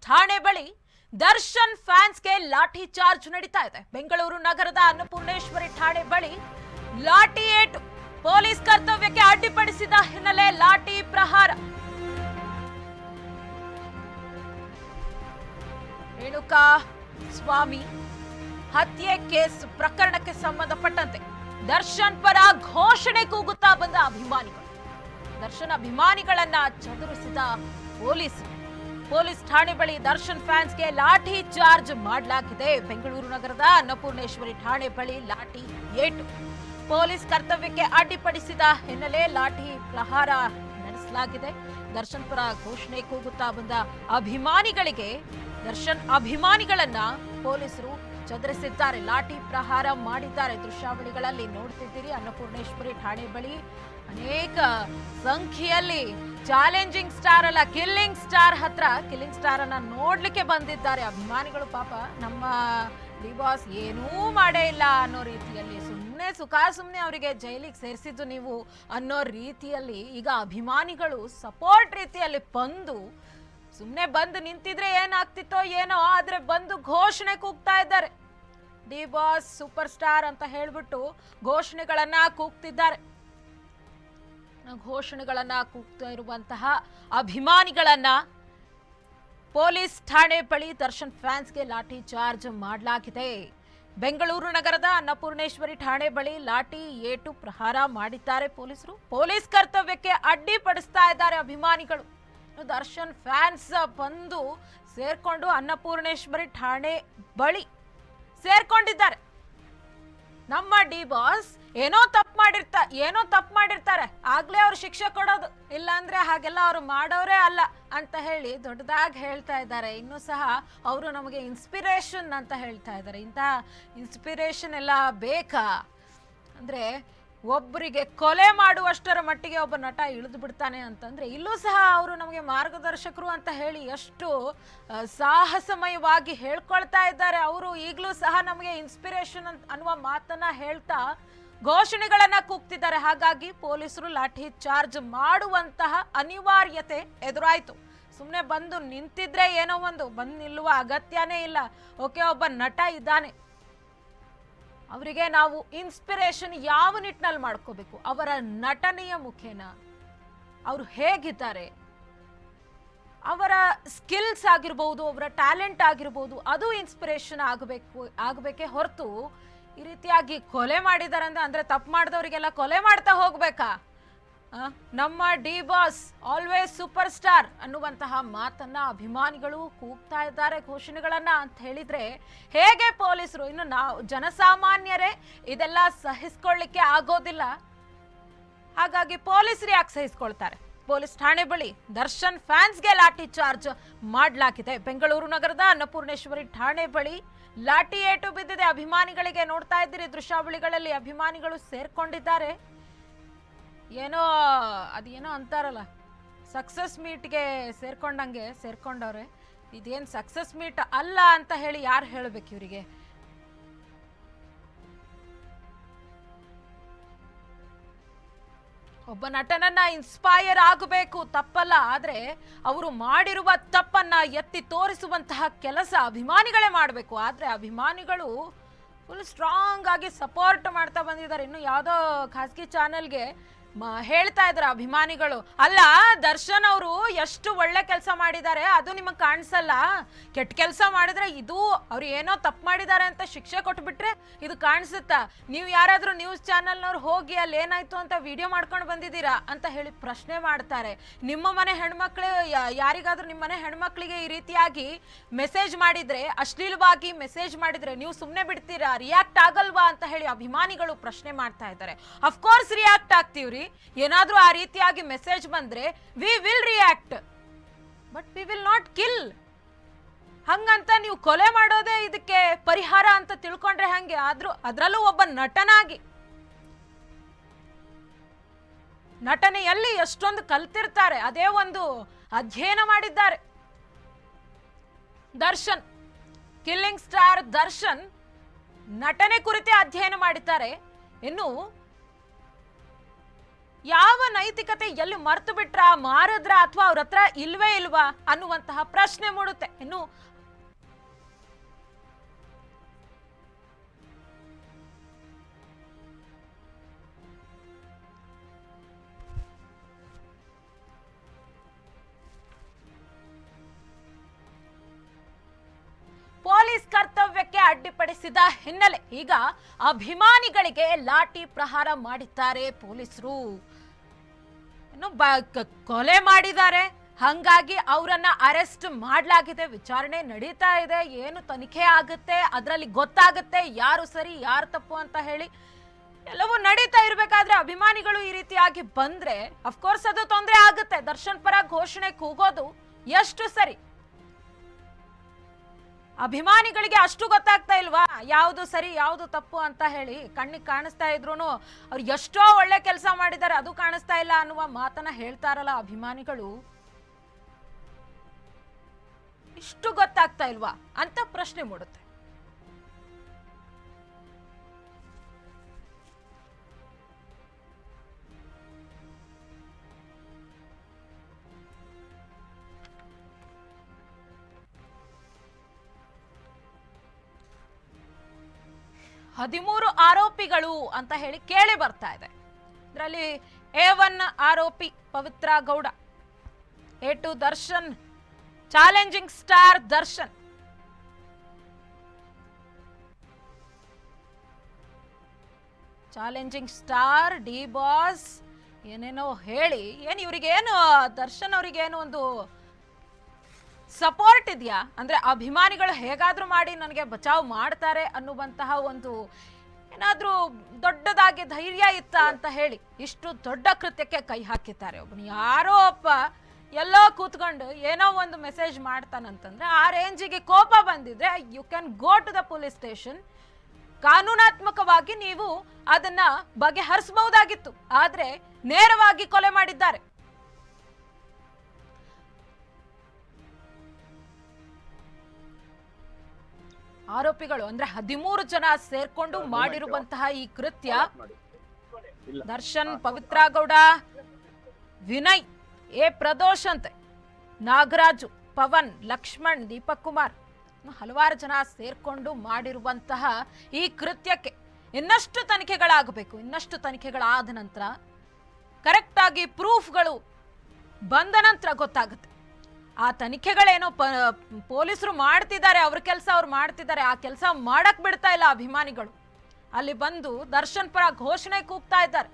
ಠಾಣೆ ಬಳಿ ದರ್ಶನ್ ಫ್ಯಾನ್ಸ್ಗೆ ಲಾಠಿ ಚಾರ್ಜ್ ನಡೀತಾ ಇದೆ. ಬೆಂಗಳೂರು ನಗರದ ಅನ್ನಪೂರ್ಣೇಶ್ವರಿ ಠಾಣೆ ಬಳಿ ಲಾಠಿ ಏಟು. ಪೊಲೀಸ್ ಕರ್ತವ್ಯಕ್ಕೆ ಅಡ್ಡಿಪಡಿಸಿದ ಹಿನ್ನೆಲೆ ಲಾಠಿ ಪ್ರಹಾರ. ರೇಣುಕಾ ಸ್ವಾಮಿ ಹತ್ಯೆ ಕೇಸ್ ಪ್ರಕರಣಕ್ಕೆ ಸಂಬಂಧಪಟ್ಟಂತೆ ದರ್ಶನ್ ಪರ ಘೋಷಣೆ ಕೂಗುತ್ತಾ ಬಂದ ಅಭಿಮಾನಿಗಳು. ದರ್ಶನ್ ಅಭಿಮಾನಿಗಳನ್ನ ಚದುರಿಸಿದ ಪೊಲೀಸ್ ಠಾಣೆ ಬಳಿ ದರ್ಶನ್ ಫ್ಯಾನ್ಸ್ಗೆ ಲಾಠಿ ಚಾರ್ಜ್ ಮಾಡಲಾಗಿದೆ. ಬೆಂಗಳೂರು ನಗರದ ಅನ್ನಪೂರ್ಣೇಶ್ವರಿ ಠಾಣೆ ಬಳಿ ಲಾಠಿ ಏಟು. ಪೊಲೀಸ್ ಕರ್ತವ್ಯಕ್ಕೆ ಅಡ್ಡಿಪಡಿಸಿದ ಹಿನ್ನೆಲೆ ಲಾಠಿ ಪ್ರಹಾರ ನಡೆಸಲಾಗಿದೆ. ದರ್ಶನ್ ಪರ ಘೋಷಣೆ ಕೂಗುತ್ತಾ ಬಂದ ದರ್ಶನ್ ಅಭಿಮಾನಿಗಳನ್ನ ಪೊಲೀಸರು ಚದುರಿಸಿದ್ದಾರೆ, ಲಾಠಿ ಪ್ರಹಾರ ಮಾಡಿದ್ದಾರೆ. ದೃಶ್ಯಾವಳಿಗಳಲ್ಲಿ ನೋಡ್ತಿದ್ದೀರಿ. ಅನ್ನಪೂರ್ಣೇಶ್ವರಿ ಠಾಣೆ ಬಳಿ ಅನೇಕ ಸಂಖ್ಯೆಯಲ್ಲಿ ಚಾಲೆಂಜಿಂಗ್ ಸ್ಟಾರ್ ಅಲ್ಲ ಕಿಲ್ಲಿಂಗ್ ಸ್ಟಾರ್ ಕಿಲ್ಲಿಂಗ್ ಸ್ಟಾರ್ ಅನ್ನ ನೋಡ್ಲಿಕ್ಕೆ ಬಂದಿದ್ದಾರೆ ಅಭಿಮಾನಿಗಳು. ಪಾಪ ನಮ್ಮ ಡಿ ಬಾಸ್ ಏನೂ ಮಾಡೇ ಇಲ್ಲ ಅನ್ನೋ ರೀತಿಯಲ್ಲಿ ಸುಮ್ಮನೆ ಅವರಿಗೆ ಜೈಲಿಗೆ ಸೇರಿಸಿದ್ದು ನೀವು ಅನ್ನೋ ರೀತಿಯಲ್ಲಿ ಈಗ ಅಭಿಮಾನಿಗಳು ಸಪೋರ್ಟ್ ರೀತಿಯಲ್ಲಿ ಸುಮ್ಮನೆ ಬಂದು ನಿಂತಿದ್ರೆ ಏನಾಗ್ತಿತ್ತೋ ಏನೋ, ಆದ್ರೆ ಬಂದು ಘೋಷಣೆ ಕೂಗ್ತಾ ಇದ್ದಾರೆ. ಡಿ ಬಾಸ್ ಸೂಪರ್ ಸ್ಟಾರ್ ಅಂತ ಹೇಳ್ಬಿಟ್ಟು ಘೋಷಣೆಗಳನ್ನ ಕೂಗ್ತಿದ್ದಾರೆ. ಘೋಷಣೆಗಳನ್ನ ಕೂಗ್ತಾ ಇರುವಂತಹ ಅಭಿಮಾನಿಗಳನ್ನ ಪೊಲೀಸ್ ಠಾಣೆ ಬಳಿ ದರ್ಶನ್ ಫ್ಯಾನ್ಸ್ಗೆ ಲಾಠಿ ಚಾರ್ಜ್ ಮಾಡಲಾಗಿದೆ. ಬೆಂಗಳೂರು ನಗರದ ಅನ್ನಪೂರ್ಣೇಶ್ವರಿ ಠಾಣೆ ಬಳಿ ಲಾಠಿ ಏಟು ಪ್ರಹಾರ ಮಾಡಿದ್ದಾರೆ ಪೊಲೀಸರು. ಪೊಲೀಸ್ ಕರ್ತವ್ಯಕ್ಕೆ ಅಡ್ಡಿಪಡಿಸ್ತಾ ಇದ್ದಾರೆ ಅಭಿಮಾನಿಗಳು. ದರ್ಶನ್ ಫ್ಯಾನ್ಸ್ ಬಂದು ಸೇರ್ಕೊಂಡು ಅನ್ನಪೂರ್ಣೇಶ್ವರಿ ಠಾಣೆ ಬಳಿ ಸೇರ್ಕೊಂಡಿದ್ದಾರೆ. ನಮ್ಮ ಡಿ ಬಾಸ್ ಏನೋ ತಪ್ಪು ಮಾಡಿರ್ತಾರೆ, ಆಗ್ಲೇ ಅವ್ರು ಶಿಕ್ಷೆ ಕೊಡೋದು, ಇಲ್ಲಾಂದ್ರೆ ಹಾಗೆಲ್ಲ ಅವ್ರು ಮಾಡೋರೇ ಅಲ್ಲ ಅಂತ ಹೇಳಿ ದೊಡ್ಡದಾಗಿ ಹೇಳ್ತಾ ಇದ್ದಾರೆ. ಇನ್ನೂ ಸಹ ಅವರು ನಮಗೆ ಇನ್ಸ್ಪಿರೇಷನ್ ಅಂತ ಹೇಳ್ತಾ ಇದ್ದಾರೆ. ಇಂತಹ ಇನ್ಸ್ಪಿರೇಷನ್ ಎಲ್ಲ ಬೇಕಾ? ಅಂದ್ರೆ ಒಬ್ಬರಿಗೆ ಕೊಲೆ ಮಾಡುವಷ್ಟರ ಮಟ್ಟಿಗೆ ಒಬ್ಬ ನಟ ಇಳಿದು ಬಿಡ್ತಾನೆ ಅಂತಂದ್ರೆ ಇಲ್ಲೂ ಸಹ ಅವರು ನಮಗೆ ಮಾರ್ಗದರ್ಶಕರು ಅಂತ ಹೇಳಿ ಎಷ್ಟು ಸಾಹಸಮಯವಾಗಿ ಹೇಳ್ಕೊಳ್ತಾ ಇದ್ದಾರೆ. ಅವರು ಈಗಲೂ ಸಹ ನಮಗೆ ಇನ್ಸ್ಪಿರೇಷನ್ ಅನ್ನುವ ಮಾತನ್ನ ಹೇಳ್ತಾ ಘೋಷಣೆಗಳನ್ನ ಕೂಗ್ತಿದ್ದಾರೆ. ಹಾಗಾಗಿ ಪೊಲೀಸರು ಲಾಠಿ ಚಾರ್ಜ್ ಮಾಡುವಂತಹ ಅನಿವಾರ್ಯತೆ ಎದುರಾಯ್ತು. ಸುಮ್ಮನೆ ಬಂದು ನಿಂತಿದ್ರೆ ಏನೋ ಬಂದು ನಿಲ್ಲುವ ಅಗತ್ಯನೇ ಇಲ್ಲ. ಓಕೆ, ಒಬ್ಬ ನಟ ಇದ್ದಾನೆ, ಅವರಿಗೆ ನಾವು ಇನ್ಸ್ಪಿರೇಷನ್ ಯಾವ ನಿಟ್ಟಿನಲ್ಲಿ ಮಾಡ್ಕೋಬೇಕು? ಅವರ ನಟನೆಯ ಮುಖೇನ, ಅವರು ಹೇಗಿದ್ದಾರೆ, ಅವರ ಸ್ಕಿಲ್ಸ್ ಆಗಿರ್ಬೋದು, ಅವರ ಟ್ಯಾಲೆಂಟ್ ಆಗಿರ್ಬೋದು, ಅದು ಇನ್ಸ್ಪಿರೇಷನ್ ಆಗಬೇಕೇ ಹೊರತು ಈ ರೀತಿಯಾಗಿ ಕೊಲೆ ಮಾಡಿದ್ದಾರೆ ಅಂದ್ರೆ ತಪ್ಪು ಮಾಡಿದವರಿಗೆಲ್ಲ ಕೊಲೆ ಮಾಡ್ತಾ ಹೋಗ್ಬೇಕಾ? ನಮ್ಮ D boss always super star ಅನ್ನುವಂತಹ ಮಾತನ್ನ ಅಭಿಮಾನಿಗಳು ಕೂಗ್ತಾ ಇದ್ದಾರೆ ಘೋಷಣೆಗಳನ್ನ ಅಂತ ಹೇಳಿದ್ರೆ ಹೇಗೆ ಪೊಲೀಸರು? ಇನ್ನು ನಾವು ಜನಸಾಮಾನ್ಯರೇ ಇದೆಲ್ಲ ಸಹಿಸ್ಕೊಳ್ಳಿಕ್ಕೆ ಆಗೋದಿಲ್ಲ. ಹಾಗಾಗಿ ಪೊಲೀಸರು ಯಾಕೆ ಸಹಿಸ್ಕೊಳ್ತಾರೆ? ಪೊಲೀಸ್ ಠಾಣೆ ಬಳಿ ದರ್ಶನ್ ಫ್ಯಾನ್ಸ್ಗೆ ಲಾಠಿ ಚಾರ್ಜ್ ಮಾಡಲಾಗಿದೆ. ಬೆಂಗಳೂರು ನಗರದ ಅನ್ನಪೂರ್ಣೇಶ್ವರಿ ಠಾಣೆ ಬಳಿ ಲಾಠಿ ಏಟು ಬಿದ್ದಿದೆ. ಅಭಿಮಾನಿಗಳಿಗೆ ನೋಡ್ತಾ ಇದ್ದೀರಿ ದೃಶ್ಯಾವಳಿಗಳಲ್ಲಿ ಅಭಿಮಾನಿಗಳು ಸೇರ್ಕೊಂಡಿದ್ದಾರೆ. ಅದೇನೋ ಅಂತಾರಲ್ಲ, ಸಕ್ಸಸ್ ಮೀಟ್ಗೆ ಸೇರ್ಕೊಂಡಂಗೆ ಸೇರ್ಕೊಂಡವ್ರೆ. ಇದೇನು ಸಕ್ಸಸ್ ಮೀಟ್ ಅಲ್ಲ ಅಂತ ಹೇಳಿ ಯಾರು ಹೇಳಬೇಕು ಇವರಿಗೆ? ಒಬ್ಬ ನಟನನ್ನ ಇನ್ಸ್ಪೈರ್ ಆಗಬೇಕು, ತಪ್ಪಲ್ಲ. ಆದ್ರೆ ಅವರು ಮಾಡಿರುವ ತಪ್ಪನ್ನ ಎತ್ತಿ ತೋರಿಸುವಂತಹ ಕೆಲಸ ಅಭಿಮಾನಿಗಳೇ ಮಾಡಬೇಕು. ಆದ್ರೆ ಅಭಿಮಾನಿಗಳು ಫುಲ್ ಸ್ಟ್ರಾಂಗ್ ಆಗಿ ಸಪೋರ್ಟ್ ಮಾಡ್ತಾ ಬಂದಿದ್ದಾರೆ. ಇನ್ನು ಯಾವುದೋ ಖಾಸಗಿ ಚಾನೆಲ್ಗೆ ಹೇಳ್ತಾ ಇದ್ರ ಅಭಿಮಾನಿಗಳು, ಅಲ್ಲ ದರ್ಶನ್ ಅವರು ಎಷ್ಟು ಒಳ್ಳೆ ಕೆಲಸ ಮಾಡಿದ್ದಾರೆ ಅದು ನಿಮಗೆ ಕಾಣಿಸಲ್ಲ, ಕೆಟ್ಟ ಕೆಲಸ ಮಾಡಿದ್ರೆ ಇದು ಅವ್ರು ಏನೋ ತಪ್ಪು ಮಾಡಿದ್ದಾರೆ ಅಂತ ಶಿಕ್ಷೆ ಕೊಟ್ಬಿಟ್ರೆ ಇದು ಕಾಣಿಸುತ್ತಾ? ನೀವು ಯಾರಾದ್ರೂ ನ್ಯೂಸ್ ಚಾನೆಲ್ನವ್ರು ಹೋಗಿ ಅಲ್ಲಿ ಏನಾಯ್ತು ಅಂತ ವಿಡಿಯೋ ಮಾಡ್ಕೊಂಡು ಬಂದಿದ್ದೀರಾ ಅಂತ ಹೇಳಿ ಪ್ರಶ್ನೆ ಮಾಡ್ತಾರೆ. ನಿಮ್ಮ ಮನೆ ಹೆಣ್ಮಕ್ಳು ಯಾರಿಗಾದ್ರೂ ನಿಮ್ಮ ಮನೆ ಹೆಣ್ಮಕ್ಳಿಗೆ ಈ ರೀತಿಯಾಗಿ ಮೆಸೇಜ್ ಮಾಡಿದ್ರೆ, ಅಶ್ಲೀಲವಾಗಿ ಮೆಸೇಜ್ ಮಾಡಿದ್ರೆ ನೀವು ಸುಮ್ಮನೆ ಬಿಡ್ತೀರಾ? ರಿಯಾಕ್ಟ್ ಆಗಲ್ವಾ ಅಂತ ಹೇಳಿ ಅಭಿಮಾನಿಗಳು ಪ್ರಶ್ನೆ ಮಾಡ್ತಾ ಇದ್ದಾರೆ. ಅಫ್ಕೋರ್ಸ್ ರಿಯಾಕ್ಟ್ ಆಗ್ತೀವ್ರಿ. ಏನಾದ್ರೂ ಆ ರೀತಿಯಾಗಿ ಮೆಸೇಜ್ ಬಂದ್ರೆ we will react, but we will not kill. ಹಂಗಂತ ನೀವು ಕೊಲೆ ಮಾಡೋದೇ ಇದಕ್ಕೆ ಪರಿಹಾರ ಅಂತ ತಿಳ್ಕೊಂಡ್ರೆ ಹಂಗೆ? ಆದ್ರೂ ಅದರಲ್ಲೂ ಒಬ್ಬ ನಟನಾಗಿ ನಟನೆಯಲ್ಲಿ ಎಷ್ಟೊಂದು ಕಲ್ತಿರ್ತಾರೆ, ಅದೇ ಒಂದು ಅಧ್ಯಯನ ಮಾಡಿದ್ದಾರೆ ದರ್ಶನ್. ಕಿಲ್ಲಿಂಗ್ ಸ್ಟಾರ್ ದರ್ಶನ್ ನಟನೆ ಕುರಿತೇ ಅಧ್ಯಯನ ಮಾಡಿದ್ದಾರೆ. ಇನ್ನು ಯಾವ ನೈತಿಕತೆ ಎಲ್ಲಿ ಮರ್ತು ಬಿಟ್ರ, ಮಾರಿದ್ರ, ಅಥವಾ ಅವ್ರ ಹತ್ರ ಇಲ್ವೇ ಇಲ್ವಾ ಅನ್ನುವಂತಹ ಪ್ರಶ್ನೆ ಮೂಡುತ್ತೆ. ಇನ್ನು ಪೊಲೀಸ್ ಕರ್ತವ್ಯಕ್ಕೆ ಅಡ್ಡಿಪಡಿಸಿದ ಹಿನ್ನೆಲೆ ಈಗ ಅಭಿಮಾನಿಗಳಿಗೆ ಲಾಠಿ ಪ್ರಹಾರ ಮಾಡಿದ್ದಾರೆ ಪೊಲೀಸರು. ಇನ್ನು ಕೊಲೆ ಮಾಡಿದ್ದಾರೆ, ಹಂಗಾಗಿ ಅವರನ್ನ ಅರೆಸ್ಟ್ ಮಾಡಲಾಗಿದೆ. ವಿಚಾರಣೆ ನಡೀತಾ ಇದೆ. ಏನು ತನಿಖೆ ಆಗುತ್ತೆ, ಅದರಲ್ಲಿ ಗೊತ್ತಾಗುತ್ತೆ ಯಾರು ಸರಿ ಯಾರು ತಪ್ಪು ಅಂತ ಹೇಳಿ. ಎಲ್ಲವೂ ನಡೀತಾ ಇರ್ಬೇಕಾದ್ರೆ ಅಭಿಮಾನಿಗಳು ಈ ರೀತಿಯಾಗಿ ಬಂದ್ರೆ ಅಫ್ಕೋರ್ಸ್ ಅದು ತೊಂದರೆ ಆಗುತ್ತೆ. ದರ್ಶನ್ ಪರ ಘೋಷಣೆ ಕೂಗೋದು ಎಷ್ಟು ಸರಿ? ಅಭಿಮಾನಿಗಳಿಗೆ ಅಷ್ಟು ಗೊತ್ತಾಗ್ತಾ ಇಲ್ವಾ ಯಾವುದು ಸರಿ ಯಾವುದು ತಪ್ಪು ಅಂತ ಹೇಳಿ? ಕಣ್ಣಿಗೆ ಕಾಣಿಸ್ತಾ ಇದ್ರು ಅವ್ರು ಎಷ್ಟೋ ಒಳ್ಳೆ ಕೆಲಸ ಮಾಡಿದ್ದಾರೆ, ಅದು ಕಾಣಿಸ್ತಾ ಇಲ್ಲ ಅನ್ನುವ ಮಾತನ್ನ ಹೇಳ್ತಾರಲ್ಲ ಅಭಿಮಾನಿಗಳು. ಇಷ್ಟು ಗೊತ್ತಾಗ್ತಾ ಇಲ್ವಾ ಅಂತ ಪ್ರಶ್ನೆ ಮೂಡುತ್ತೆ. ಹದಿಮೂರು ಆರೋಪಿಗಳು ಅಂತ ಹೇಳಿ ಕೇಳಿ ಬರ್ತಾ ಇದೆ. ಇದರಲ್ಲಿ A1 ಆರೋಪಿ Pavitra Gowda, A2 Darshan, challenging star Darshan, challenging star D boss ಏನೇನೋ ಹೇಳಿ ಇವ್ರಿಗೇನು ದರ್ಶನ್ ಅವ್ರಿಗೇನು ಒಂದು ಸಪೋರ್ಟ್ ಇದೆಯಾ ಅಂದ್ರೆ ಅಭಿಮಾನಿಗಳು ಹೇಗಾದ್ರೂ ಮಾಡಿ ನನಗೆ ಬಚಾವ್ ಮಾಡ್ತಾರೆ ಅನ್ನುವಂತಹ ಒಂದು ಏನಾದ್ರೂ ದೊಡ್ಡದಾಗಿ ಧೈರ್ಯ ಇತ್ತ ಅಂತ ಹೇಳಿ ಇಷ್ಟು ದೊಡ್ಡ ಕೃತ್ಯಕ್ಕೆ ಕೈ ಹಾಕಿದ್ದಾರೆ. ಒಬ್ಬನು ಯಾರೋ ಒಬ್ಬ ಎಲ್ಲೋ ಕೂತ್ಕೊಂಡು ಏನೋ ಒಂದು ಮೆಸೇಜ್ ಮಾಡ್ತಾನಂತಂದ್ರೆ ಆ ರೇಂಜಿಗೆ ಕೋಪ ಬಂದಿದ್ರೆ you can go to the police station. ಕಾನೂನಾತ್ಮಕವಾಗಿ ನೀವು ಅದನ್ನ ಬಗೆಹರಿಸಬಹುದಾಗಿತ್ತು, ಆದ್ರೆ ನೇರವಾಗಿ ಕೊಲೆ ಮಾಡಿದ್ದಾರೆ. ಆರೋಪಿಗಳು ಅಂದ್ರೆ 13 ಜನ ಸೇರ್ಕೊಂಡು ಮಾಡಿರುವಂತಹ ಈ ಕೃತ್ಯ ದರ್ಶನ್, ಪವಿತ್ರ ಗೌಡ, ವಿನಯ್, ಎ ಪ್ರದೋಷ್ ಅಂತೆ, ನಾಗರಾಜು, ಪವನ್, ಲಕ್ಷ್ಮಣ್, ದೀಪಕ್ ಕುಮಾರ್, ಹಲವಾರು ಜನ ಸೇರ್ಕೊಂಡು ಮಾಡಿರುವಂತಹ ಈ ಕೃತ್ಯಕ್ಕೆ ಇನ್ನಷ್ಟು ತನಿಖೆಗಳಾಗಬೇಕು. ಇನ್ನಷ್ಟು ತನಿಖೆಗಳಾದ ನಂತರ ಕರೆಕ್ಟ್ ಆಗಿ ಪ್ರೂಫ್ಗಳು ಬಂದ ನಂತರ ಗೊತ್ತಾಗುತ್ತೆ. ಆ ತನಿಖೆಗಳೇನೋ ಪೊಲೀಸರು ಮಾಡ್ತಿದ್ದಾರೆ, ಅವ್ರ ಕೆಲಸ ಅವ್ರು ಮಾಡ್ತಿದ್ದಾರೆ, ಆ ಕೆಲಸ ಮಾಡಕ್ ಬಿಡ್ತಾ ಇಲ್ಲ ಅಭಿಮಾನಿಗಳು. ಅಲ್ಲಿ ಬಂದು ದರ್ಶನ್ ಪರ ಘೋಷಣೆ ಕೂಗ್ತಾ ಇದ್ದಾರೆ.